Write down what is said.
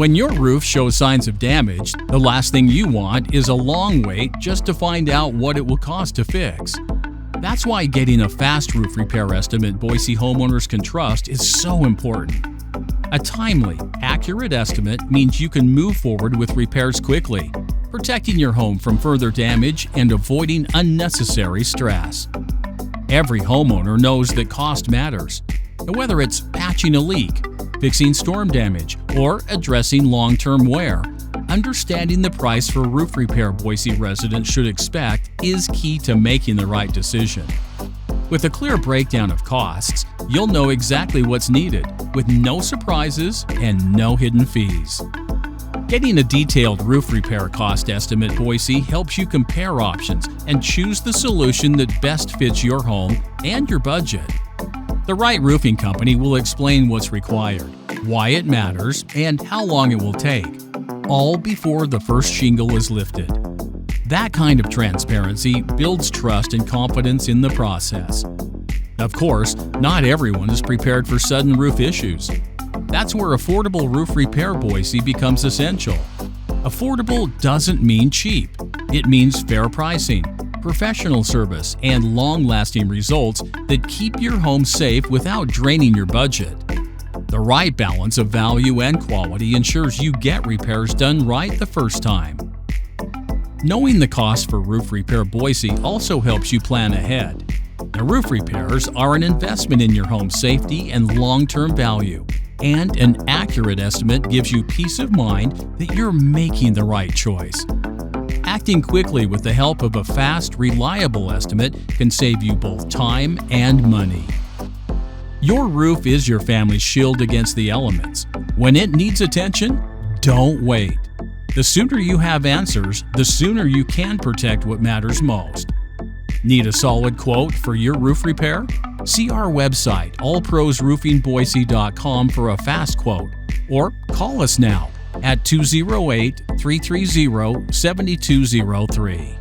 When your roof shows signs of damage, the last thing you want is a long wait just to find out what it will cost to fix. That's why getting a fast roof repair estimate Boise homeowners can trust is so important. A timely, accurate estimate means you can move forward with repairs quickly, protecting your home from further damage and avoiding unnecessary stress. Every homeowner knows that cost matters, and whether it's patching a leak, fixing storm damage, or addressing long-term wear, understanding the price for roof repair Boise residents should expect is key to making the right decision. With a clear breakdown of costs, you'll know exactly what's needed, with no surprises and no hidden fees. Getting a detailed roof repair cost estimate Boise helps you compare options and choose the solution that best fits your home and your budget. The right roofing company will explain what's required, why it matters, and how long it will take, all before the first shingle is lifted. That kind of transparency builds trust and confidence in the process. Of course, not everyone is prepared for sudden roof issues. That's where Affordable Roof Repair Boise becomes essential. Affordable doesn't mean cheap. It means fair pricing, professional service, and long-lasting results that keep your home safe without draining your budget. The right balance of value and quality ensures you get repairs done right the first time. Knowing the cost for roof repair Boise also helps you plan ahead. The roof repairs are an investment in your home's safety and long-term value, and an accurate estimate gives you peace of mind that you're making the right choice. Acting quickly with the help of a fast, reliable estimate can save you both time and money. Your roof is your family's shield against the elements. When it needs attention, don't wait. The sooner you have answers, the sooner you can protect what matters most. Need a solid quote for your roof repair? See our website, allprosroofingboise.com, for a fast quote, or call us now at 208-330-7203.